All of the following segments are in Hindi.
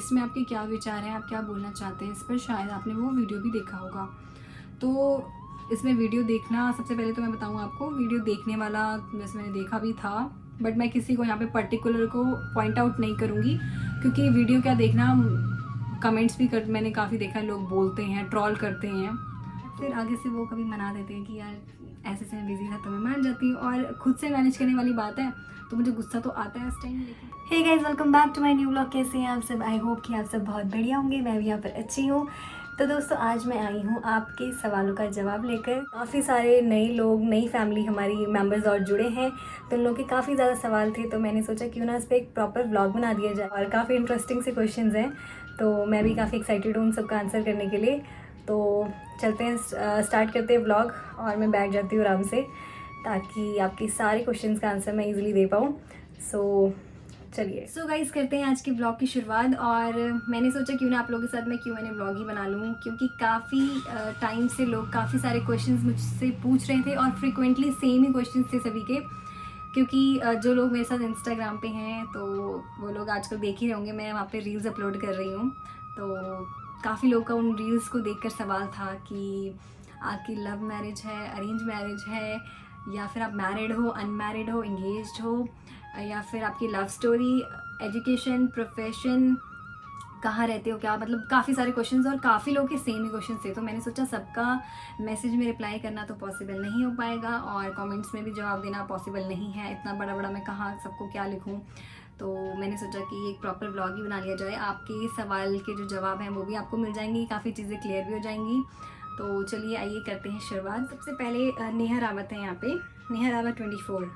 इसमें आपके क्या विचार हैं, आप क्या बोलना चाहते हैं इस पर। शायद आपने वो वीडियो भी देखा होगा। तो इसमें वीडियो देखना, सबसे पहले तो मैं बताऊँ आपको, वीडियो देखने वाला वैसे मैंने देखा भी था, बट मैं किसी को यहाँ पे पर्टिकुलर को पॉइंट आउट नहीं करूँगी, क्योंकि वीडियो क्या देखना, कमेंट्स भी कर मैंने काफ़ी देखा है, लोग बोलते हैं, ट्रोल करते हैं, फिर आगे से वो कभी मना देते हैं कि यार ऐसे से मैं बिजी था तो मैं मान जाती हूँ, और खुद से मैनेज करने वाली बात है तो मुझे गुस्सा तो आता है इस time. Hey guys, welcome back to my new vlog. कैसे हैं आप सब? आई होप कि आप सब बहुत बढ़िया होंगे। मैं भी यहाँ पर अच्छी हूँ। तो दोस्तों, आज मैं आई हूँ आपके सवालों का जवाब लेकर। काफ़ी सारे नए लोग, नई फैमिली हमारी मेंबर्स और जुड़े हैं, तो उन लोगों के काफ़ी ज़्यादा सवाल थे, तो मैंने सोचा क्यों ना इस पर एक प्रॉपर व्लॉग बना दिया जाए। और काफ़ी इंटरेस्टिंग से क्वेश्चंस हैं, तो मैं भी काफ़ी एक्साइटेड हूँ उन सबका आंसर करने के लिए। तो चलते हैं, स्टार्ट करते हैं व्लॉग, और मैं बैठ जाती हूँ आराम से, ताकि आपके सारे क्वेश्चंस का आंसर मैं इजीली दे पाऊँ। सो चलिए, गाइस, करते हैं आज के ब्लॉग की शुरुआत। और मैंने सोचा क्यों ना आप लोगों के साथ मैं Q&A ब्लॉग ही बना लूँ, क्योंकि काफ़ी टाइम से लोग काफ़ी सारे क्वेश्चंस मुझसे पूछ रहे थे, और फ्रिक्वेंटली सेम ही क्वेश्चंस थे सभी के, क्योंकि जो लोग मेरे साथ इंस्टाग्राम पे हैं तो वो लोग आजकल देख ही रहे होंगे, मैं वहाँ पे रील्स अपलोड कर रही हूँ। तो काफ़ी लोग का उन रील्स को देखकर सवाल था कि आपकी लव मैरिज है, अरेंज मैरिज है, या फिर आप मैरिड हो, अनमैरिड हो, इंगेज्ड हो, या फिर आपकी लव स्टोरी, एजुकेशन, प्रोफेशन, कहाँ रहते हो, क्या, मतलब काफ़ी सारे क्वेश्चंस, और काफ़ी लोग के सेम ही क्वेश्चंस थे। तो मैंने सोचा सबका मैसेज में रिप्लाई करना तो पॉसिबल नहीं हो पाएगा, और कमेंट्स में भी जवाब देना पॉसिबल नहीं है, इतना बड़ा बड़ा मैं कहाँ सबको क्या लिखूँ। तो मैंने सोचा कि एक प्रॉपर व्लॉग ही बना लिया जाए। आपके सवाल के जो जवाब हैं वो भी आपको मिल जाएंगी, काफ़ी चीज़ें क्लियर भी हो जाएंगी। तो चलिए, आइए करते हैं शुरुआत। सबसे पहले नेहा रावत है यहाँ पे, नेहा रावत 24।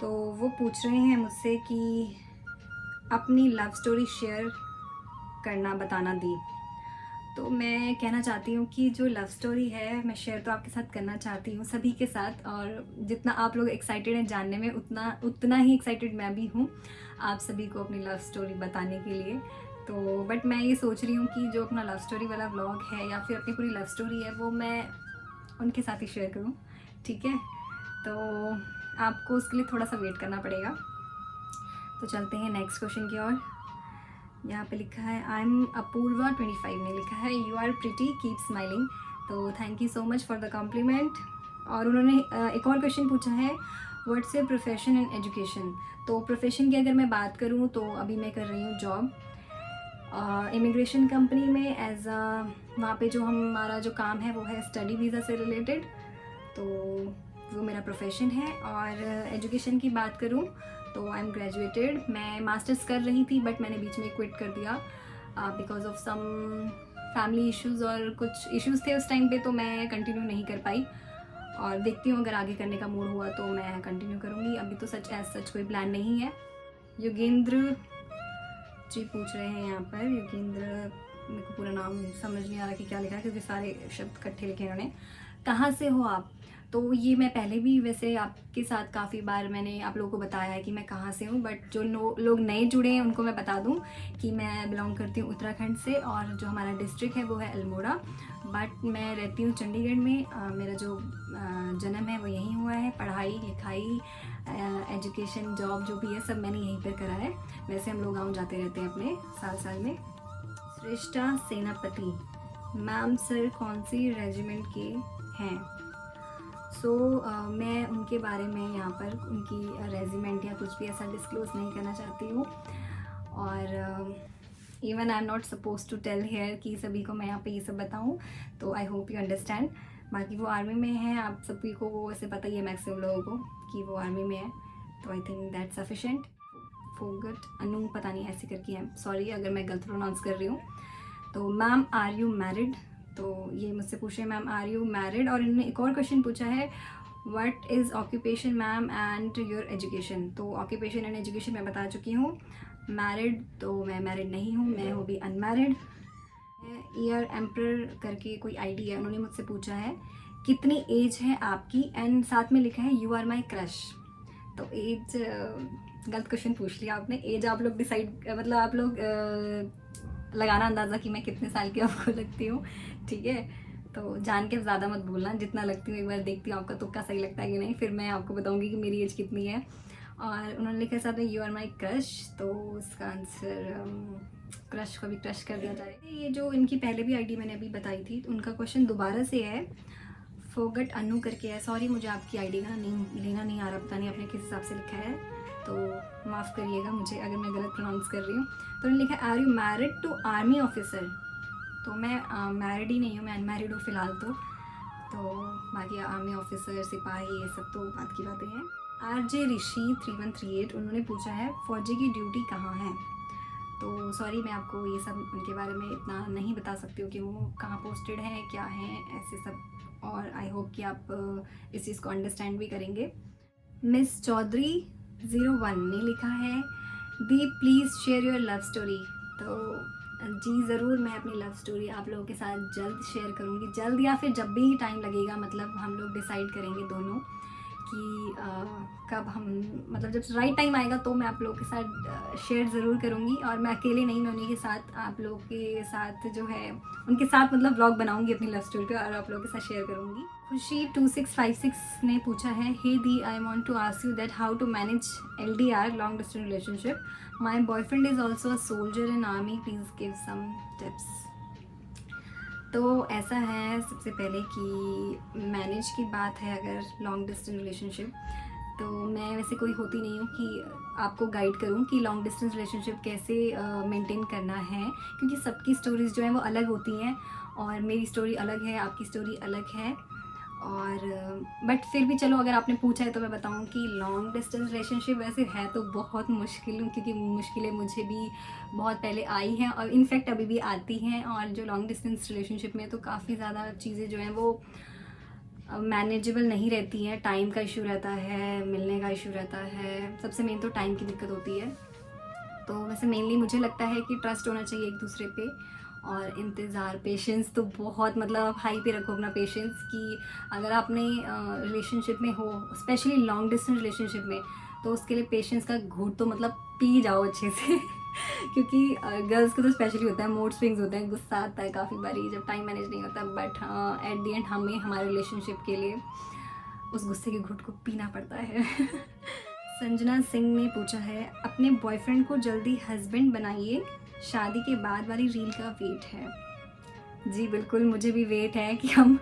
तो वो पूछ रहे हैं मुझसे कि अपनी लव स्टोरी शेयर करना, बताना दी। तो मैं कहना चाहती हूँ कि जो लव स्टोरी है, मैं शेयर तो आपके साथ करना चाहती हूँ, सभी के साथ, और जितना आप लोग एक्साइटेड हैं जानने में, उतना ही एक्साइटेड मैं भी हूँ आप सभी को अपनी लव स्टोरी बताने के लिए। तो बट मैं ये सोच रही हूँ कि जो अपना लव स्टोरी वाला व्लॉग है, या फिर अपनी पूरी लव स्टोरी है, वो मैं उनके साथ ही शेयर करूँ, ठीक है? तो आपको उसके लिए थोड़ा सा वेट करना पड़ेगा। तो चलते हैं नेक्स्ट क्वेश्चन की ओर। यहाँ पे लिखा है, आई एम अपूर्वा 25 ने लिखा है, you are pretty, keep smiling. तो thank you so much for the compliment. और उन्होंने एक और क्वेश्चन पूछा है, what's your profession and education. तो प्रोफेशन की अगर मैं बात करूँ तो अभी मैं कर रही हूँ जॉब इमिग्रेशन कंपनी में, एज वहाँ पे जो हमारा जो काम है वो है स्टडी वीज़ा से रिलेटेड, तो वो मेरा प्रोफेशन है। और एजुकेशन की बात करूँ तो आई एम ग्रेजुएटेड, मैं मास्टर्स कर रही थी, बट मैंने बीच में क्विट कर दिया because of some family issues, और कुछ इश्यूज़ थे उस टाइम पे, तो मैं कंटिन्यू नहीं कर पाई। और देखती हूँ अगर आगे करने का मूड हुआ तो मैं कंटिन्यू करूँगी, अभी तो सच कोई प्लान नहीं है। योगेंद्र जी पूछ रहे हैं यहाँ पर, योगेंद्र, मेरे को पूरा नाम समझ नहीं आ रहा कि क्या लिखा है, क्योंकि सारे शब्द इकट्ठे लिखे उन्होंने। कहाँ से हो आप? तो ये मैं पहले भी वैसे आपके साथ काफ़ी बार मैंने आप लोगों को बताया है कि मैं कहाँ से हूँ, बट जो लोग नए जुड़े हैं उनको मैं बता दूँ कि मैं बिलोंग करती हूँ उत्तराखंड से, और जो हमारा डिस्ट्रिक्ट है वो है अल्मोड़ा, बट मैं रहती हूँ चंडीगढ़ में। मेरा जो जन्म है वो यहीं हुआ है, पढ़ाई लिखाई, एजुकेशन, जॉब जो भी है सब मैंने यहीं पर करा है। वैसे हम लोग गाँव जाते रहते हैं अपने साल में। श्रेष्ठा सेनापति, मैम सर कौन सी रेजिमेंट के हैं? मैं उनके बारे में यहाँ पर उनकी रेजिमेंट या कुछ भी ऐसा डिस्क्लोज नहीं करना चाहती हूँ, और even I am not suppose to tell here कि सभी को मैं यहाँ पे ये सब बताऊँ। तो आई होप यू अंडरस्टैंड। बाकी वो आर्मी में है, आप सभी को वो वैसे पता ही है मैक्सिमम लोगों को कि वो आर्मी में है, तो I think that sufficient. Phogat Anu, पता नहीं ऐसे करके है, सॉरी अगर मैं गलत प्रोनाउंस कर रही हूँ। तो मैम आर यू मैरिड? तो ये मुझसे पूछ रहे हैं मैम आर यू मैरिड। और इन्होंने एक और क्वेश्चन पूछा है, what is occupation ma'am and your education. तो ऑक्यूपेशन एंड एजुकेशन मैं बता चुकी हूँ। मैरिड तो मैं मैरिड नहीं हूँ, मैं हूँ भी अनमैरिड। ईयर एम्पर करके कोई आईडी है, उन्होंने मुझसे पूछा है कितनी एज है आपकी, एंड साथ में लिखा है यू आर माई क्रश। तो एज गलत क्वेश्चन पूछ लिया आपने। एज आप लोग डिसाइड, मतलब आप लोग लगाना अंदाज़ा कि मैं कितने साल की आपको लगती हूँ, ठीक है? तो जान के ज़्यादा मत बोलना, जितना लगती हूँ एक बार देखती हूँ आपका तुक्का सही लगता है कि नहीं, फिर मैं आपको बताऊँगी कि मेरी एज कितनी है। और उन्होंने लिखा साथ में यू आर माई क्रश, तो उसका आंसर क्रश को भी क्रश कर दिया जाए। ये जो इनकी पहले भी आईडी मैंने अभी बताई थी, तो उनका क्वेश्चन दोबारा से है, फोगट अनु करके है। सॉरी, मुझे आपकी आईडी का नेम लेना नहीं आ रहा, पता नहीं आपने किस हिसाब से लिखा है, तो माफ़ करिएगा मुझे अगर मैं गलत प्रोनाउंस कर रही हूँ। तो उन्होंने लिखा है, are you married to army officer? तो मैं मैरिड ही नहीं हूँ, मैं अनमैरिड हूँ फ़िलहाल तो बाकी आर्मी ऑफिसर, सिपाही, ये सब तो बात की बातें हैं। RJ ऋषि 3138 उन्होंने पूछा है, फौजी की ड्यूटी कहाँ है? तो सॉरी, मैं आपको ये सब उनके बारे में इतना नहीं बता सकती हूँ कि वो कहाँ पोस्टेड हैं, क्या हैं, ऐसे सब। और आई होप कि आप इस चीज़ को अंडरस्टैंड भी करेंगे। मिस चौधरी 01 ने लिखा है, दी please share your love story. तो जी ज़रूर, मैं अपनी लव स्टोरी आप लोगों के साथ जल्द शेयर करूँगी, जल्द या फिर जब भी टाइम लगेगा। मतलब हम लोग डिसाइड करेंगे दोनों कि कब हम, मतलब जब राइट टाइम आएगा तो मैं आप लोगों के साथ शेयर ज़रूर करूँगी। और मैं अकेले नहीं, मैं उन्हीं के साथ, आप लोगों के साथ जो है उनके साथ मतलब व्लॉग बनाऊँगी अपनी लव स्टोरी का और आप लोगों के साथ शेयर करूँगी। खुशी 2656 ने पूछा है, हे दी, I want to ask you that how to manage LDR, long distance relationship. My boyfriend is also a soldier in army, please give some tips. तो ऐसा है, सबसे पहले कि मैनेज की बात है अगर लॉन्ग डिस्टेंस रिलेशनशिप, तो मैं वैसे कोई होती नहीं हूँ कि आपको गाइड करूँ कि लॉन्ग डिस्टेंस रिलेशनशिप कैसे मेंटेन करना है, क्योंकि सबकी स्टोरीज़ जो हैं वो अलग होती हैं और मेरी स्टोरी अलग है, आपकी स्टोरी अलग है। और बट फिर भी चलो, अगर आपने पूछा है तो मैं बताऊँ कि लॉन्ग डिस्टेंस रिलेशनशिप वैसे है तो बहुत मुश्किल, क्योंकि मुश्किलें मुझे भी बहुत पहले आई हैं और इनफैक्ट अभी भी आती हैं। और जो लॉन्ग डिस्टेंस रिलेशनशिप में तो काफ़ी ज़्यादा चीज़ें जो हैं वो मैनेजेबल नहीं रहती हैं। टाइम का इशू रहता है, मिलने का इशू रहता है, सबसे मेन तो टाइम की दिक्कत होती है। तो वैसे मेनली मुझे लगता है कि ट्रस्ट होना चाहिए एक दूसरे पे, और इंतज़ार, पेशेंस तो बहुत, मतलब हाई पे रखो अपना पेशेंस। कि अगर आपने रिलेशनशिप में हो, स्पेशली लॉन्ग डिस्टेंस रिलेशनशिप में, तो उसके लिए पेशेंस का घूंट तो मतलब पी जाओ अच्छे से क्योंकि गर्ल्स को तो स्पेशली होता है, मूड स्विंग्स होते हैं, गुस्सा आता है काफ़ी बारी जब टाइम मैनेज नहीं होता। बट एट दी एंड हमें हमारे रिलेशनशिप के लिए उस गुस्से के घूंट को पीना पड़ता है संजना सिंह ने पूछा है, अपने बॉयफ्रेंड को जल्दी हस्बैंड बनाइए, शादी के बाद वाली रील का वेट है। जी बिल्कुल, मुझे भी वेट है कि हम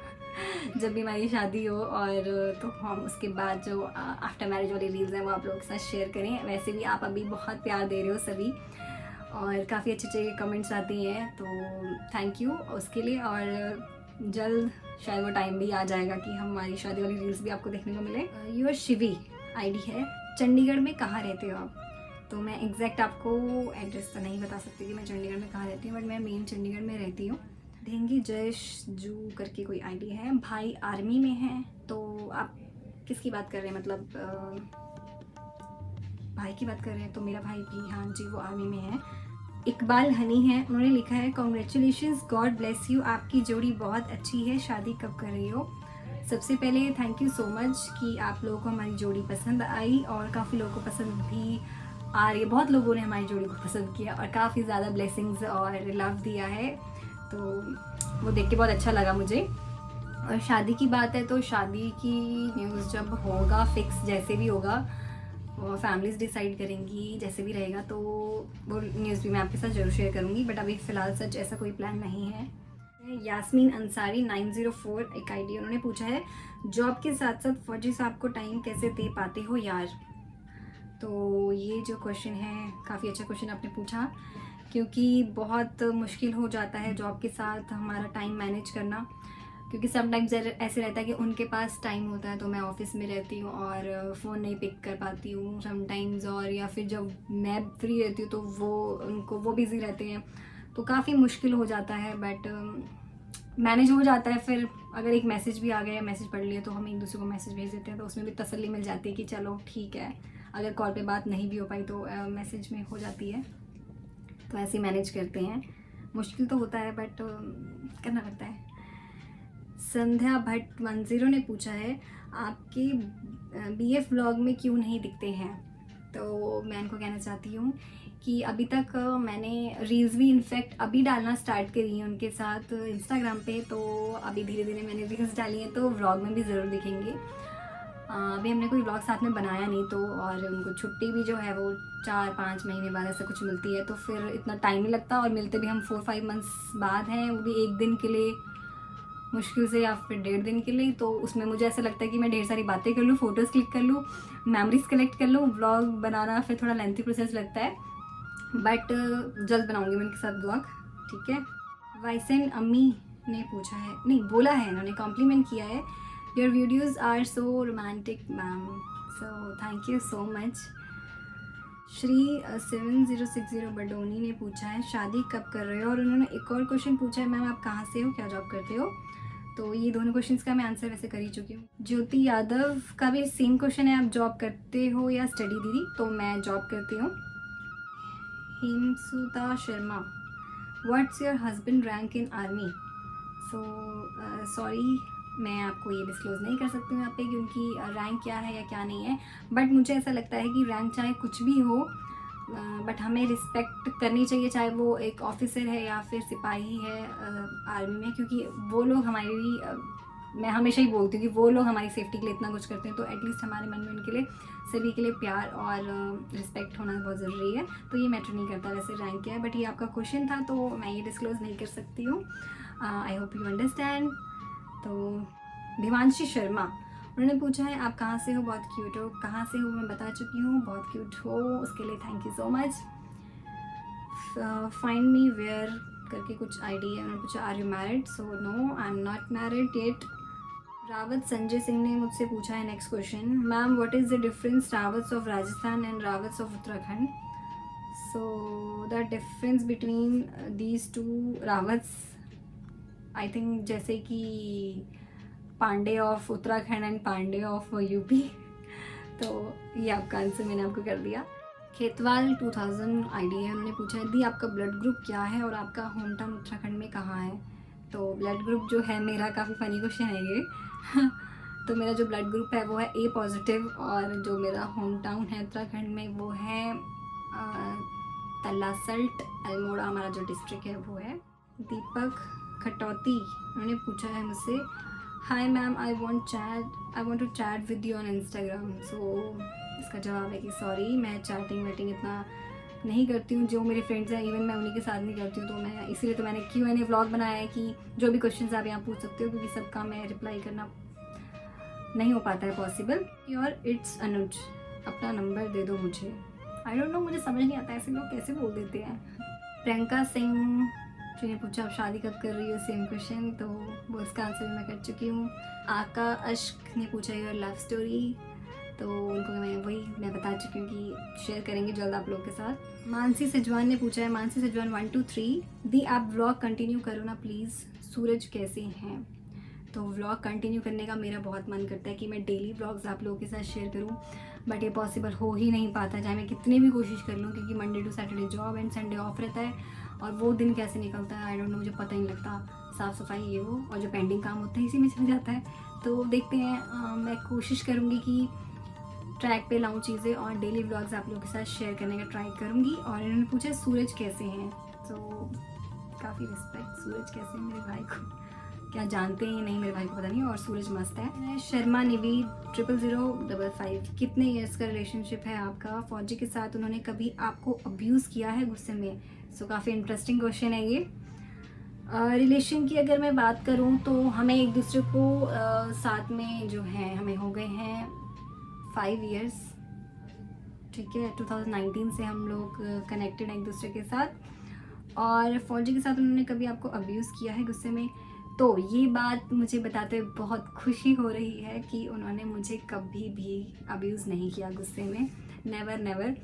जब भी हमारी शादी हो और तो हम उसके बाद जो आफ्टर मैरिज वाली रील्स हैं वो आप लोगों के साथ शेयर करें। वैसे भी आप अभी बहुत प्यार दे रहे हो सभी, और काफ़ी अच्छे अच्छे कमेंट्स आते हैं, तो थैंक यू उसके लिए। और जल्द शायद वो टाइम भी आ जाएगा कि हमारी शादी वाली रील्स भी आपको देखने को मिले। यूर शिवी आईडी है, चंडीगढ़ में कहाँ रहते हो आप? तो मैं एग्जैक्ट आपको एड्रेस तो नहीं बता सकती कि मैं चंडीगढ़ में कहाँ रहती हूँ, बट मैं मेन चंडीगढ़ में रहती हूँ। देंगे जयश जू करके कोई आईडी है, भाई आर्मी में है। तो आप किसकी बात कर रहे हैं, मतलब भाई की बात कर रहे हैं? तो मेरा भाई भी, हाँ जी, वो आर्मी में है। इकबाल हनी है, उन्होंने लिखा है, कॉन्ग्रेचुलेशंस, गॉड ब्लेस यू, आपकी जोड़ी बहुत अच्छी है, शादी कब कर रही हो? सबसे पहले थैंक यू सो मच कि आप लोगों को हमारी जोड़ी पसंद आई, और काफ़ी लोगों को पसंद भी आ रही है। बहुत लोगों ने हमारी जोड़ी को पसंद किया और काफ़ी ज़्यादा ब्लेसिंग्स और लव दिया है, तो वो देख के बहुत अच्छा लगा मुझे। और शादी की बात है तो शादी की न्यूज़ जब होगा फिक्स, जैसे भी होगा, वो फैमिलीज डिसाइड करेंगी, जैसे भी रहेगा तो वो न्यूज़ भी मैं आपके साथ ज़रूर शेयर करूँगी। बट अभी फ़िलहाल सच ऐसा कोई प्लान नहीं है। यास्मीन अंसारी 904 एक आईडी, उन्होंने पूछा है, जॉब के साथ साथ फौजी साहब को टाइम कैसे दे पाते हो यार? तो ये जो क्वेश्चन है, काफ़ी अच्छा क्वेश्चन आपने पूछा, क्योंकि बहुत मुश्किल हो जाता है जॉब के साथ हमारा टाइम मैनेज करना। क्योंकि समटाइम्स ऐसे रहता है कि उनके पास टाइम होता है तो मैं ऑफिस में रहती हूँ और फ़ोन नहीं पिक कर पाती हूँ समटाइम्स, और या फिर जब मैं फ्री रहती हूँ तो वो बिज़ी रहते हैं, तो काफ़ी मुश्किल हो जाता है। बट मैनेज हो जाता है। फिर अगर एक मैसेज भी आ गया, मैसेज पढ़ लिया, तो हम एक दूसरे को मैसेज भेज देते हैं, तो उसमें भी तसल्ली मिल जाती है कि चलो ठीक है। अगर कॉल पे बात नहीं भी हो पाई तो मैसेज में हो जाती है, तो ऐसे ही मैनेज करते हैं। मुश्किल तो होता है बट करना पड़ता है। संध्या भट्ट 10 ने पूछा है, आपके BF व्लॉग में क्यों नहीं दिखते हैं? तो मैं इनको कहना चाहती हूँ कि अभी तक मैंने रील्स भी इनफैक्ट अभी डालना स्टार्ट करी है उनके साथ इंस्टाग्राम पे, तो अभी धीरे धीरे मैंने रील्स डाली हैं, तो व्लॉग में भी ज़रूर दिखेंगे। अभी हमने कोई व्लॉग साथ में बनाया नहीं, तो और उनको छुट्टी भी जो है वो 4-5 महीने बाद ऐसा कुछ मिलती है, तो फिर इतना टाइम नहीं लगता, और मिलते भी हम 4-5 मंथ्स बाद हैं, वो भी 1 दिन के लिए मुश्किल से, या फिर 1.5 दिन के लिए। तो उसमें मुझे ऐसा लगता है कि मैं ढेर सारी बातें कर लूँ, फ़ोटोज़ क्लिक कर लूँ, मेमोरीज कलेक्ट कर लूँ। व्लॉग बनाना फिर थोड़ा लेंथी प्रोसेस लगता है, बट जल्द बनाऊँगी मैं उनके साथ ब्लॉग, ठीक है। वाइसन अम्मी ने पूछा है, नहीं बोला है, इन्होंने कॉम्प्लीमेंट किया है, your videos are so romantic ma'am, so thank you so much. Shri 7060 Badoni ने पूछा है शादी कब कर रहे हो, और उन्होंने एक और क्वेश्चन पूछा है, मैम आप कहाँ से हो, क्या जॉब करते हो। तो ये दोनों क्वेश्चंस का मैं आंसर वैसे कर ही चुकी हूँ। ज्योति यादव का भी सेम क्वेश्चन है, आप जॉब करते हो या स्टडी दीदी, तो मैं जॉब करती हूँ। Himsuta Sharma, what's your husband rank in army. So sorry, मैं आपको ये डिस्क्लोज़ नहीं कर सकती हूँ यहाँ पे, क्योंकि रैंक क्या है या क्या नहीं है, बट मुझे ऐसा लगता है कि रैंक चाहे कुछ भी हो, बट हमें रिस्पेक्ट करनी चाहिए, चाहे वो एक ऑफिसर है या फिर सिपाही है आर्मी में, क्योंकि वो लोग हमारी मैं हमेशा ही बोलती हूँ कि वो लोग हमारी सेफ्टी के लिए इतना कुछ करते हैं, तो एटलीस्ट हमारे मन में उनके लिए सभी के लिए प्यार और रिस्पेक्ट होना बहुत ज़रूरी है। तो ये मैटर नहीं करता वैसे रैंक क्या है, बट ये आपका क्वेश्चन था तो मैं ये डिस्क्लोज़ नहीं कर सकती हूँ। I hope you understand. तो भिवांशी शर्मा, उन्होंने पूछा है आप कहाँ से हो, बहुत क्यूट हो। कहाँ से हो मैं बता चुकी हूँ, बहुत क्यूट हो, उसके लिए thank you so much. Find me where करके कुछ आईडी है, उन्होंने पूछा are you married, so no I am not married yet. Rawat Sanjay Singh ने मुझसे पूछा है next question, ma'am what is the difference Rawats of Rajasthan and Rawats of Uttarakhand. So the difference between these two Rawats, I think जैसे कि Pandey of Uttarakhand and Pandey of UP. तो ये आपका आंसर मैंने आपको कर दिया। खेतवाल 2000 आईडी है, उन्होंने पूछा है दी आपका ब्लड ग्रुप क्या है और आपका होम टाउन उत्तराखंड में कहाँ है। तो ब्लड ग्रुप जो है मेरा, काफ़ी फ़नी क्वेश्चन है ये तो मेरा जो ब्लड ग्रुप है वो है ए पॉजिटिव, और जो मेरा होम टाउन है उत्तराखंड में वो है तलासल्ट, अल्मोड़ा हमारा जो डिस्ट्रिक्ट है वो है। दीपक खटौती, उन्होंने पूछा है मुझसे, hi ma'am I want to chat with you on Instagram. So इसका जवाब है कि सॉरी, मैं चैटिंग वेटिंग इतना नहीं करती हूँ, जो मेरे फ्रेंड्स हैं इवन मैं उन्हीं के साथ नहीं करती हूँ, तो मैं इसीलिए तो मैंने Q&A व्लॉग बनाया है कि जो भी क्वेश्चन आप यहाँ पूछ सकते हो, क्योंकि सबका मैं रिप्लाई करना नहीं हो पाता है पॉसिबल। और इट्स अनुज, अपना नंबर दे दो मुझे। आई डोंट नो, मुझे समझ नहीं आता ऐसे लोग कैसे बोल देते हैं। प्रियंका सिंह जिन्हें पूछा आप शादी कब कर रही हो, सेम क्वेश्चन, तो वो इसका आंसर भी मैं कर चुकी हूँ। आका अश्क ने पूछा योर लव स्टोरी, तो उनको मैं बता चुकी हूँ कि शेयर करेंगे जल्द आप लोग के साथ। मानसी सजवान ने पूछा है, मानसी सजवान 1 2 3 दी आप व्लॉग कंटिन्यू करो ना प्लीज़, सूरज कैसे हैं। तो व्लॉग कंटिन्यू करने का मेरा बहुत मन करता है कि मैं डेली व्लॉग्स आप लोगों के साथ शेयर करूं, बट ये पॉसिबल हो ही नहीं पाता, चाहे मैं कितनी भी कोशिश कर लूं, क्योंकि Monday to Saturday job and Sunday off रहता है, और वो दिन कैसे निकलता है आई डोंट नो, मुझे पता ही नहीं लगता। साफ़ सफाई ये वो और जो पेंडिंग काम होता है इसी में चल जाता है। तो देखते हैं, मैं कोशिश करूँगी कि ट्रैक पे लाऊं चीज़ें और डेली व्लॉग्स आप लोगों के साथ शेयर करने का ट्राई करूँगी। और इन्होंने पूछा सूरज कैसे हैं, तो काफ़ी रिस्पेक्ट, सूरज कैसे हैं मेरे भाई को, क्या जानते हैं नहीं मेरे भाई को पता नहीं, और सूरज मस्त है। शर्मा निवी 00055, कितने ईयर्स का रिलेशनशिप है आपका फौजी के साथ, उन्होंने कभी आपको अब्यूज़ किया है गुस्से में। सो काफ़ी इंटरेस्टिंग क्वेश्चन है ये। रिलेशन की अगर मैं बात करूँ तो हमें एक दूसरे को साथ में जो है हमें हो गए हैं 5 ईयर्स, ठीक है। 2019 से हम लोग कनेक्टेड हैं एक दूसरे के साथ। और फौजी के साथ उन्होंने कभी आपको अब्यूज़ किया है गुस्से में, तो ये बात मुझे बताते हुए बहुत खुशी हो रही है कि उन्होंने मुझे कभी भी अब्यूज़ नहीं किया गुस्से में, नेवर नेवर।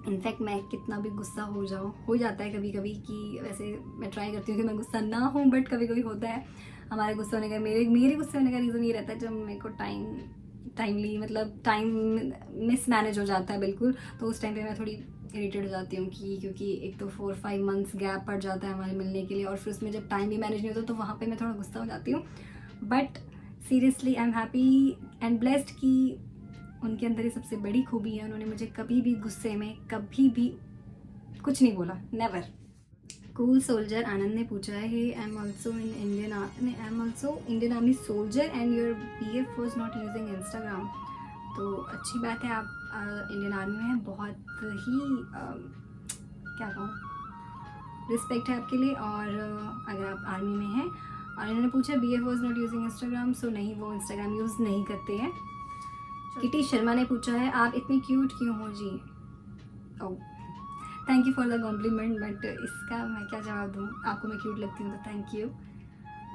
इनफैक्ट मैं कितना भी गुस्सा हो जाता है कभी कभी, कि वैसे मैं ट्राई करती हूँ कि मैं गुस्सा ना हूँ, बट कभी कभी होता है। हमारे गुस्से होने का मेरे गुस्से होने का रीज़न ये रहता है जब मेरे को टाइमली मतलब टाइम मिसमैनेज हो जाता है बिल्कुल, तो उस टाइम पे मैं थोड़ी इरिटेट हो जाती हूँ क्योंकि एक तो 4-5 मंथ्स गैप पड़ जाता है हमारे मिलने के लिए, और फिर उसमें जब टाइम भी मैनेज नहीं होता तो वहाँ पे मैं थोड़ा गुस्सा हो जाती हूँ। But seriously I am happy and blessed कि उनके अंदर ये सबसे बड़ी खूबी है, उन्होंने मुझे कभी भी गुस्से में कभी भी कुछ नहीं बोला, नेवर। कूल सोल्जर आनंद ने पूछा है, I am also Indian army soldier and your PF was not using Instagram. तो अच्छी बात है, आप इंडियन आर्मी में हैं। बहुत ही क्या कहूँ, रिस्पेक्ट है आपके लिए। और अगर आप आर्मी में हैं। और इन्होंने पूछा BF was not using Instagram, so नहीं, वो इंस्टाग्राम यूज़ नहीं करते हैं। किटी शर्मा ने पूछा है आप इतनी क्यूट क्यों हो जी। Oh, thank you for the compliment, but इसका मैं क्या जवाब दूँ, आपको मैं क्यूट लगती हूँ तो थैंक यू।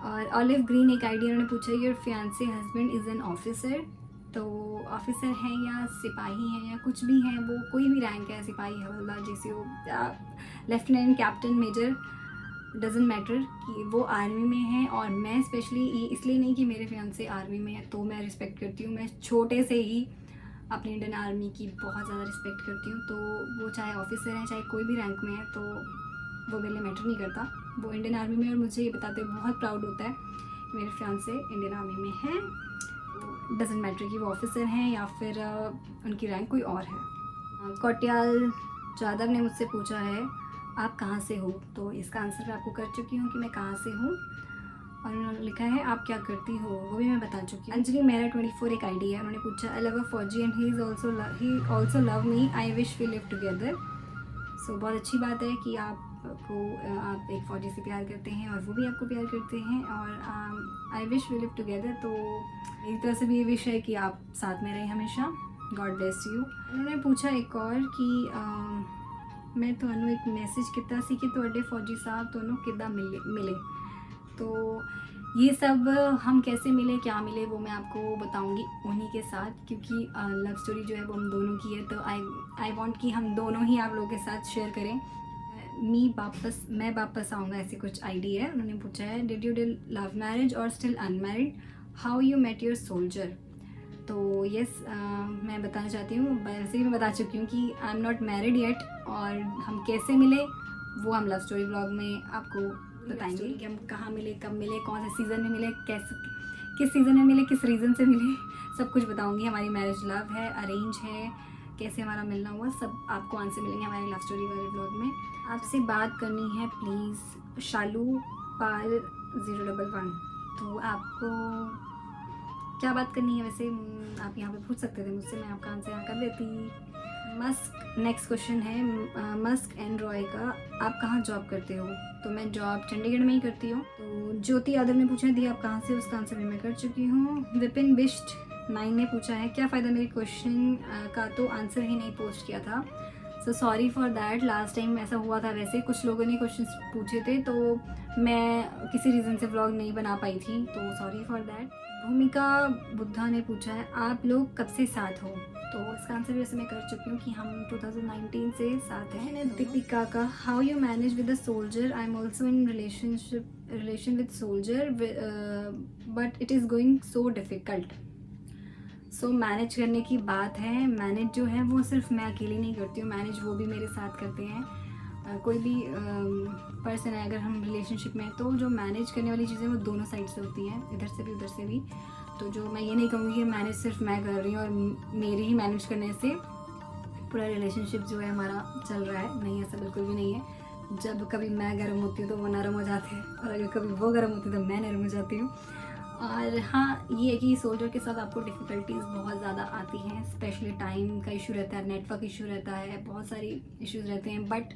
और ऑलिव ग्रीन एक आइडिया उन्होंने पूछा, your fiance husband is an officer. तो ऑफिसर हैं या सिपाही हैं या कुछ भी हैं, वो कोई भी रैंक है, सिपाही, हवलदार, GCO, lieutenant, captain, major, doesn't matter कि वो आर्मी में हैं। और मैं स्पेशली इसलिए नहीं कि मेरे फियांसे आर्मी में है तो मैं रिस्पेक्ट करती हूँ, मैं छोटे से ही अपनी इंडियन आर्मी की बहुत ज़्यादा रिस्पेक्ट करती हूँ। तो वो चाहे ऑफिसर हैं, चाहे कोई भी रैंक में है, तो वो मेरे लिए मैटर नहीं करता, वो इंडियन आर्मी में। और मुझे ये बताते हुए बहुत प्राउड होता है कि मेरे फियांसे इंडियन आर्मी में हैं। डजेंट मैटर कि वो ऑफिसर हैं या फिर उनकी रैंक कोई और है। कोटियाल जादव ने मुझसे पूछा है आप कहाँ से हो। तो इसका आंसर मैं आपको कर चुकी हूँ कि मैं कहाँ से हूँ। और उन्होंने लिखा है आप क्या करती हो, वो भी मैं बता चुकी हूँ। अंजलि मेरा 24 एक आईडी है। उन्होंने पूछा आई लव अ फौजी and he also love me, I wish we live together. So बहुत अच्छी बात है कि आप एक फ़ौजी से प्यार करते हैं और वो भी आपको प्यार करते हैं। और I wish we live together, तो मेरी तरफ से भी ये विश है कि आप साथ में रहें हमेशा। God bless you. उन्होंने पूछा एक और कि मैं ਤੁਹਾਨੂੰ एक मैसेज किया सी कि ਤੁਹਾਡੇ फौजी साहब दोनों किदा मिले। तो ये सब हम कैसे मिले, क्या मिले, वो मैं आपको बताऊंगी उन्हीं के साथ, क्योंकि लव स्टोरी जो है वो हम दोनों की है। तो आई वांट कि हम दोनों ही आप लोगों के साथ शेयर करें। मैं वापस आऊँगा, ऐसे कुछ आईडी है। उन्होंने पूछा है डिड यू लव मैरिज और still unmarried, how you met your soldier. तो यस, मैं बताना चाहती हूँ, वैसे ही मैं बता चुकी हूँ कि आई एम नॉट मैरिड येट। और हम कैसे मिले वो हम लव स्टोरी ब्लॉग में आपको बताएंगे कि हम कहाँ मिले, कब मिले, कौन से सीज़न में मिले, किस सीज़न में मिले, किस रीज़न से मिले, सब कुछ बताऊंगी। हमारी मैरिज लव है, अरेंज है, कैसे हमारा मिलना हुआ, सब आपको आंसर मिलेंगे हमारे लव स्टोरी वाले ब्लॉग में। आपसे बात करनी है प्लीज़, शालू पाल 011। तो आपको क्या बात करनी है वैसे, आप यहाँ पे पूछ सकते थे मुझसे, मैं आपका आंसर यहाँ कर देती। मस्क नेक्स्ट क्वेश्चन है मस्क एंड रॉय का, आप कहाँ जॉब करते हो। तो मैं जॉब चंडीगढ़ में ही करती हूँ। तो ज्योति यादव ने पूछा दी आप कहाँ से, उसका आंसर भी मैं कर चुकी हूँ। विपिन बिष्ट 9 ने पूछा है क्या फ़ायदा मेरे क्वेश्चन का तो आंसर ही नहीं पोस्ट किया था। So sorry for that, last time ऐसा हुआ था। वैसे कुछ लोगों ने क्वेश्चन पूछे थे तो मैं किसी रीज़न से व्लॉग नहीं बना पाई थी, तो सॉरी फॉर दैट। भूमिका बुद्धा ने पूछा है आप लोग कब से साथ हो। तो इसका आंसर भी वैसे मैं कर चुकी हूँ कि हम 2019 से साथ हैं। दीपिका का how you manage with the soldier, I am also in relation with soldier but it is going so difficult. So manage करने की बात है, मैनेज जो है वो सिर्फ मैं अकेली नहीं करती हूँ, मैनेज वो भी मेरे साथ करते हैं। कोई भी पर्सन है अगर हम रिलेशनशिप में हैं तो जो मैनेज करने वाली चीज़ें वो दोनों साइड से होती हैं, इधर से भी उधर से भी। तो जो मैं ये नहीं कहूँगी कि मैनेज सिर्फ मैं कर रही हूँ और मेरे ही मैनेज करने से पूरा रिलेशनशिप जो है हमारा चल रहा है, नहीं, ऐसा बिल्कुल भी नहीं है। जब कभी मैं गर्म होती हूँ तो वो नरम हो जाते हैं और अगर कभी वो गर्म होती है तो मैं नरम हो जाती हूँ। और हाँ, ये है कि सोल्जर के साथ आपको डिफ़िकल्टीज़ बहुत ज़्यादा आती हैं, स्पेशली टाइम का इशू रहता है, नेटवर्क इशू रहता है, बहुत सारी इश्यूज़ रहते हैं। बट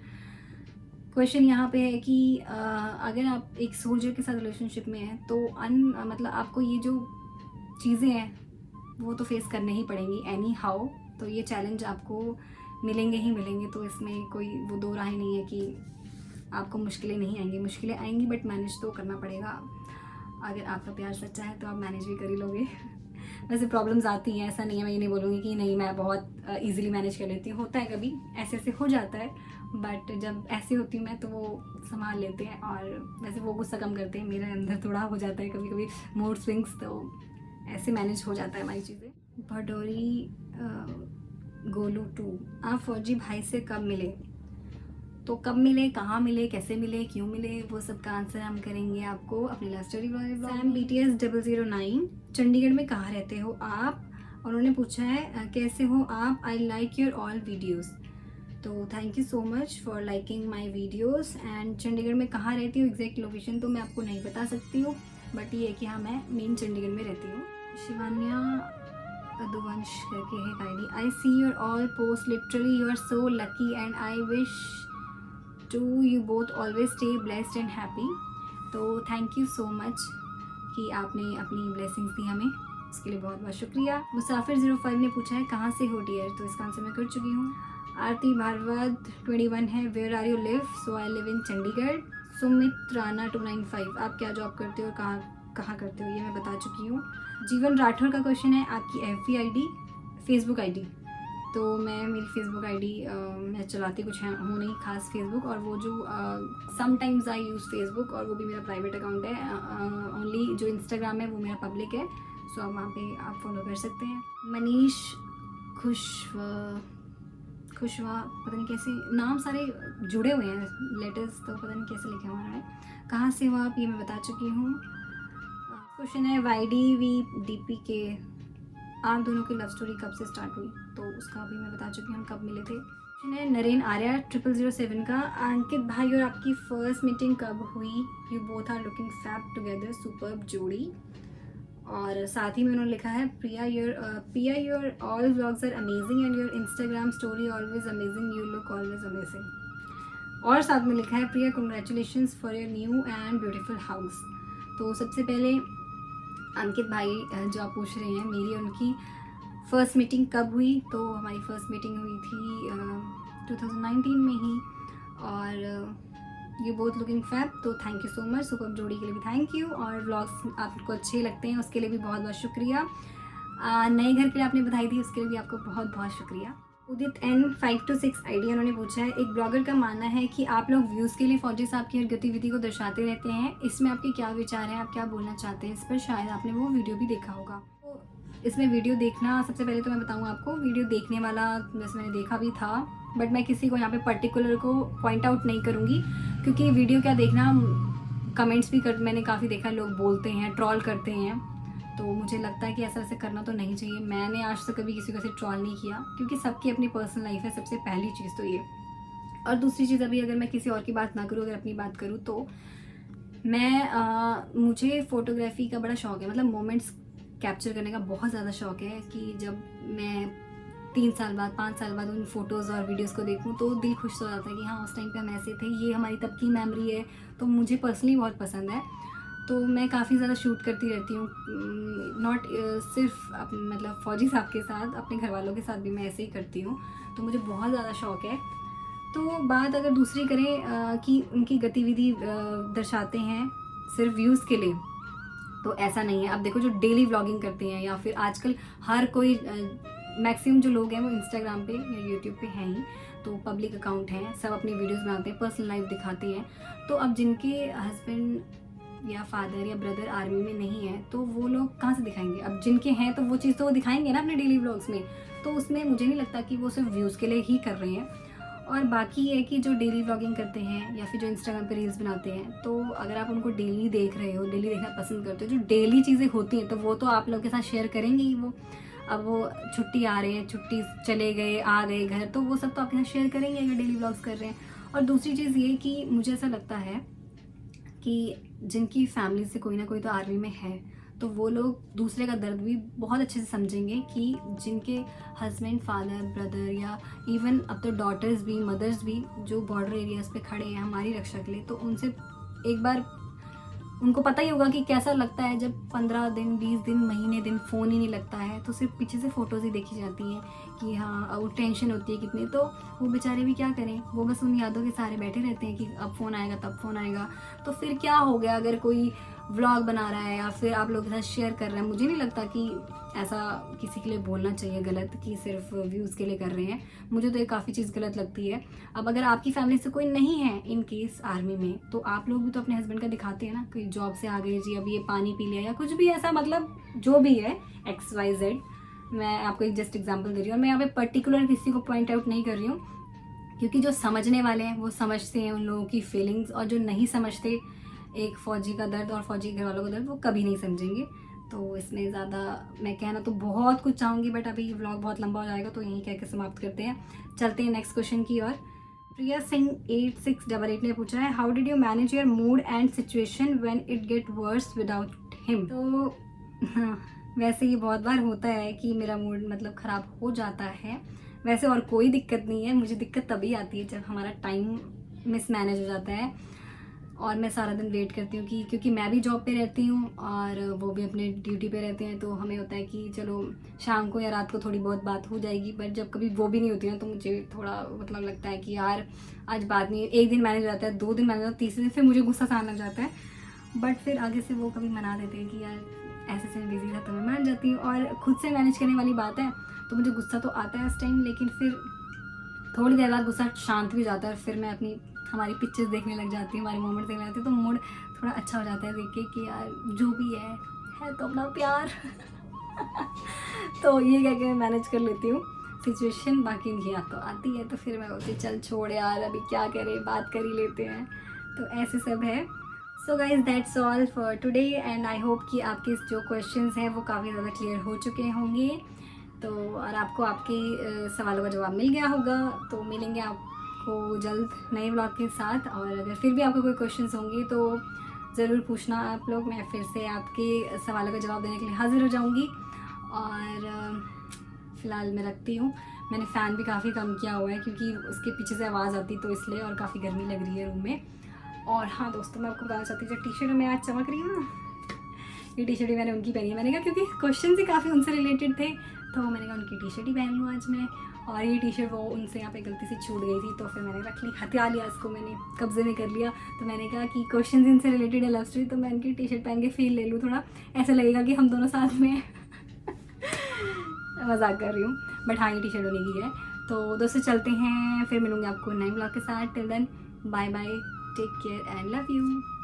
क्वेश्चन यहाँ पे है कि अगर आप एक सोल्जर के साथ रिलेशनशिप में हैं तो मतलब आपको ये जो चीज़ें हैं वो तो फेस करने ही पड़ेंगी एनी हाउ। तो ये चैलेंज आपको मिलेंगे ही मिलेंगे, तो इसमें कोई वो दो राहें नहीं है कि आपको मुश्किलें नहीं आएंगी, मुश्किलें आएंगी बट मैनेज तो करना पड़ेगा। अगर आपका प्यार सच्चा है तो आप मैनेज भी कर ही लोगे। वैसे प्रॉब्लम्स आती हैं, ऐसा नहीं है, मैं ये नहीं बोलूँगी कि नहीं मैं बहुत इजीली मैनेज कर लेती हूँ, होता है कभी ऐसे ऐसे हो जाता है, बट जब ऐसे होती हूँ मैं तो वो संभाल लेते हैं और वैसे वो गुस्सा कम करते हैं। मेरे अंदर थोड़ा हो जाता है कभी कभी मूड स्विंग्स, तो ऐसे मैनेज हो जाता है हमारी चीज़ें। भडोरी गोलू 2, आप फौजी भाई से कब मिले। तो कब मिले, कहाँ मिले, कैसे मिले, क्यों मिले, वो सब का आंसर हम करेंगे आपको अपनी लव स्टोरी वाले ब्लॉग। सैम BTS 009 चंडीगढ़ में कहाँ रहते हो आप। और उन्होंने पूछा है कैसे हो आप, I like your all videos. तो thank you so much for liking my videos. And Chandigarh में कहाँ रहती हूँ एग्जैक्ट लोकेशन तो मैं आपको नहीं बता सकती हूँ, बट ये है कि हाँ मैं मेन चंडीगढ़ में रहती हूँ। शिवान्या अदुवंश करके है ID. I see your all post, literally you are so lucky and I wish to you both always stay blessed and happy. तो थैंक यू सो मच कि आपने अपनी ब्लेसिंग्स दी हमें, उसके लिए बहुत बहुत शुक्रिया। मुसाफिर 05 ने पूछा है कहाँ से हो डियर, तो इसका आंसर मैं कर चुकी हूँ। आरती भारद्वाज 21 है, where are you live, so I live in Chandigarh. Sumit Rana 295, आप क्या जॉब करते हो और कहाँ करते हो, ये मैं बता चुकी हूँ। जीवन राठौर का क्वेश्चन है आपकी FB आईडी, फेसबुक आईडी। तो मैं मेरी फेसबुक आईडी मैं चलाती कुछ हूँ नहीं खास फेसबुक, और वो जो समटाइम्स आई यूज़ फेसबुक, और वो भी मेरा प्राइवेट अकाउंट है। ओनली जो इंस्टाग्राम है वो मेरा पब्लिक है, सो आप वहाँ पे आप फॉलो कर सकते हैं। मनीष खुशवा पता नहीं कैसे नाम सारे जुड़े हुए हैं लेटर्स, तो पता नहीं कैसे लिखे हुए हैं। कहाँ से हो आप, ये मैं बता चुकी हूँ। क्वेश्चन है YDVDP के, आप दोनों की लव स्टोरी कब से स्टार्ट हुई, तो उसका भी मैं बता चुकी हूँ हम कब मिले थे। क्वेश्चन है नरेन आर्या 0007 का, अंकित भाई और आपकी फर्स्ट मीटिंग कब हुई, you both are looking fab together, superb जोड़ी। और साथ ही में उन्होंने लिखा है Priya your all vlogs are amazing and your Instagram story always amazing, you look always amazing. और साथ में लिखा है Priya congratulations for your new and beautiful house. तो सबसे पहले अंकित भाई जो आप पूछ रहे हैं मेरी उनकी फ़र्स्ट मीटिंग कब हुई, तो हमारी फ़र्स्ट मीटिंग हुई थी 2019 में ही। और यू बोथ लुकिंग फैब, तो thank you so much. Super जोड़ी के लिए भी थैंक यू, और व्लॉग्स आपको अच्छे लगते हैं उसके लिए भी बहुत बहुत शुक्रिया। नए घर के लिए आपने बधाई दी, उसके लिए भी आपको बहुत बहुत शुक्रिया। उदित N526 आईडी उन्होंने पूछा है, एक ब्लॉगर का मानना है कि आप लोग व्यूज़ के लिए फौजी साहब की हर गतिविधि को दर्शाते रहते हैं, इसमें आपके क्या विचार हैं, आप क्या बोलना चाहते हैं इस पर, शायद आपने वो वीडियो भी देखा होगा। तो इसमें वीडियो देखना, सबसे पहले तो मैं बताऊँ आपको, वीडियो देखने वाला वैसे मैंने देखा भी था, बट मैं किसी को यहाँ पे पर्टिकुलर को पॉइंट आउट नहीं करूँगी, क्योंकि वीडियो क्या देखना, कमेंट्स भी मैंने काफ़ी देखा, लोग बोलते हैं, ट्रॉल करते हैं, तो मुझे लगता है कि ऐसा वैसे करना तो नहीं चाहिए। मैंने आज तक कभी किसी को ऐसे ट्रॉल नहीं किया, क्योंकि सबकी अपनी पर्सनल लाइफ है, सबसे पहली चीज़ तो ये। और दूसरी चीज़, अभी अगर मैं किसी और की बात ना करूँ, अगर अपनी बात करूँ, तो मुझे फ़ोटोग्राफी का बड़ा शौक़ है, मतलब मोमेंट्स कैप्चर करने का बहुत ज़्यादा शौक़ है, कि जब मैं 3 साल बाद 5 साल बाद उन फ़ोटोज़ और वीडियोज़ को देखूँ तो दिल खुश हो जाता है कि हाँ उस टाइम पे हम ऐसे थे, ये हमारी तब की मेमोरी है, तो मुझे पर्सनली बहुत पसंद है। तो मैं काफ़ी ज़्यादा शूट करती रहती हूँ, नॉट सिर्फ मतलब फ़ौजी साहब के साथ, अपने घर वालों के साथ भी मैं ऐसे ही करती हूँ, तो मुझे बहुत ज़्यादा शौक़ है। तो बात अगर दूसरी करें कि उनकी गतिविधि दर्शाते हैं सिर्फ व्यूज़ के लिए, तो ऐसा नहीं है। अब देखो जो डेली व्लॉगिंग करते हैं, या फिर आजकल हर कोई मैक्सिमम जो लोग हैं वो इंस्टाग्राम पे या यूट्यूब पे हैं ही, तो पब्लिक अकाउंट हैं, सब अपनी वीडियोस बनाते हैं, पर्सनल लाइफ दिखाते हैं। तो अब जिनके हस्बैंड या फादर या ब्रदर आर्मी में नहीं है, तो वो लोग कहाँ से दिखाएंगे, अब जिनके हैं तो वो चीज़ तो वो दिखाएंगे ना अपने डेली व्लॉग्स में, तो उसमें मुझे नहीं लगता कि वो सिर्फ व्यूज़ के लिए ही कर रहे हैं। और बाकी ये कि जो डेली व्लॉगिंग करते हैं या फिर जो इंस्टाग्राम पे रील्स बनाते हैं, तो अगर आप उनको डेली देख रहे हो, डेली देखना पसंद करते हो, जो डेली चीज़ें होती हैं, तो वो तो आप लोग के साथ शेयर करेंगे ही वो। अब वो छुट्टी आ रहे हैं, छुट्टी चले गए, आ गए घर, तो वो सब तो आपके साथ शेयर करेंगे अगर डेली व्लॉग्स कर रहे हैं। और दूसरी चीज़ ये कि मुझे ऐसा लगता है कि जिनकी फैमिली से कोई ना कोई तो आर्मी में है, तो वो लोग दूसरे का दर्द भी बहुत अच्छे से समझेंगे, कि जिनके हस्बैंड, फादर, ब्रदर, या इवन अब तो डॉटर्स भी, मदर्स भी जो बॉर्डर एरियाज़ पे खड़े हैं हमारी रक्षा के लिए, तो उनसे एक बार उनको पता ही होगा कि कैसा लगता है जब 15 दिन, 20 दिन, महीने दिन फ़ोन ही नहीं लगता है, तो सिर्फ पीछे से फ़ोटोज़ ही देखी जाती हैं कि हाँ वो टेंशन होती है कितनी। तो वो बेचारे भी क्या करें, वो बस उन यादों के सहारे बैठे रहते हैं कि अब फ़ोन आएगा, तब फ़ोन आएगा। तो फिर क्या हो गया अगर कोई व्लॉग बना रहा है या फिर आप लोगों के साथ शेयर कर रहे हैं, मुझे नहीं लगता कि ऐसा किसी के लिए बोलना चाहिए गलत, कि सिर्फ व्यूज़ के लिए कर रहे हैं। मुझे तो ये काफ़ी चीज़ गलत लगती है। अब अगर आपकी फैमिली से कोई नहीं है इन केस आर्मी में, तो आप लोग भी तो अपने हस्बैंड का दिखाते हैं ना, कोई जॉब से आ गए जी, अब ये पानी पी लिया, या कुछ भी ऐसा, मतलब जो भी है XYZ। मैं आपको एक जस्ट एग्जाम्पल दे रही हूँ, और मैं यहाँ पे पर्टिकुलर किसी को पॉइंट आउट नहीं कर रही हूँ, क्योंकि जो समझने वाले हैं वो समझते हैं उन लोगों की फीलिंग्स, और जो नहीं समझते एक फ़ौजी का दर्द और फ़ौजी घर वालों का दर्द, वो कभी नहीं समझेंगे। तो इसमें ज़्यादा मैं कहना तो बहुत कुछ चाहूँगी, बट अभी व्लॉग बहुत लंबा हो जाएगा, तो यहीं कह के समाप्त करते हैं। चलते हैं नेक्स्ट क्वेश्चन की ओर। प्रिया सिंह 8688 ने पूछा है, how did you manage your mood and situation when it get worse without him. तो वैसे ये बहुत बार होता है कि मेरा मूड मतलब ख़राब हो जाता है। वैसे और कोई दिक्कत नहीं है, मुझे दिक्कत तभी आती है जब हमारा टाइम मिसमैनेज हो जाता है और मैं सारा दिन वेट करती हूँ कि क्योंकि मैं भी जॉब पे रहती हूँ और वो भी अपने ड्यूटी पे रहते हैं, तो हमें होता है कि चलो शाम को या रात को थोड़ी बहुत बात हो जाएगी। बट जब कभी वो भी नहीं होती ना तो मुझे थोड़ा मतलब लगता है कि यार आज बात नहीं, एक दिन मैनेज हो जाता है, 2 दिन मैनेज हो जाता है, तीसरे दिन फिर मुझे गुस्सा सा आने लग जाता है। बट फिर आगे से वो कभी मना देते हैं कि यार ऐसे से मैं बिज़ी था तो मैं मान जाती हूँ। और खुद से मैनेज करने वाली बात है तो मुझे गुस्सा तो आता है उस टाइम, लेकिन फिर थोड़ी देर बाद गुस्सा शांत भी जाता है और फिर मैं अपनी हमारी पिक्चर्स देखने लग जाती हूँ, हमारे मोमेंट्स देखने लगती हूँ, तो मूड थोड़ा अच्छा हो जाता है देख के कि यार जो भी है तो अपना प्यार तो ये कह के मैं मैनेज कर लेती हूँ सिचुएशन। बाकी नहीं तो आती है तो फिर मैं बोलती चल छोड़ यार अभी क्या करें, बात कर ही लेते हैं, तो ऐसे सब है। So guys that's all for today and I hope कि आपके जो क्वेश्चंस हैं वो काफ़ी ज़्यादा क्लियर हो चुके होंगे। तो और आपको आपके सवालों का जवाब मिल गया होगा। तो मिलेंगे आपको जल्द नए ब्लॉग के साथ, और अगर फिर भी आपको कोई क्वेश्चंस होंगे तो ज़रूर पूछना आप लोग, मैं फिर से आपके सवालों का जवाब देने के लिए हाजिर हो जाऊंगी। और फ़िलहाल मैं रखती हूँ। मैंने फ़ैन भी काफ़ी कम किया हुआ है क्योंकि उसके पीछे से आवाज़ आती तो इसलिए, और काफ़ी गर्मी लग रही है रूम में। और हाँ दोस्तों, मैं आपको बताना चाहती हूँ जो टी शर्ट में आज चमक रही हूँ ना, ये टी शर्ट ही मैंने उनकी पहनी है। मैंने कहा क्योंकि क्वेश्चन ही काफ़ी उनसे रिलेटेड थे तो मैंने कहा उनकी टी शर्ट ही पहन लूँ आज मैं। और ये टी शर्ट वो उनसे यहाँ पे गलती से छूट गई थी तो फिर मैंने रख ली, हथिया लिया इसको, मैंने कब्जे में कर लिया। तो मैंने कहा कि क्वेश्चन इनसे रिलेटेड है, लव स्टोरी, तो मैं इनकी टी शर्ट पहन के फील ले लूँ, थोड़ा ऐसा लगेगा कि हम दोनों साथ में मजाक कर रही हूँ, बट हाँ ये टी शर्ट उन्हीं की है। तो दोस्तों चलते हैं, फिर मिलूंगी आपको नए ब्लॉग के साथ। Till then bye bye, take care and love you.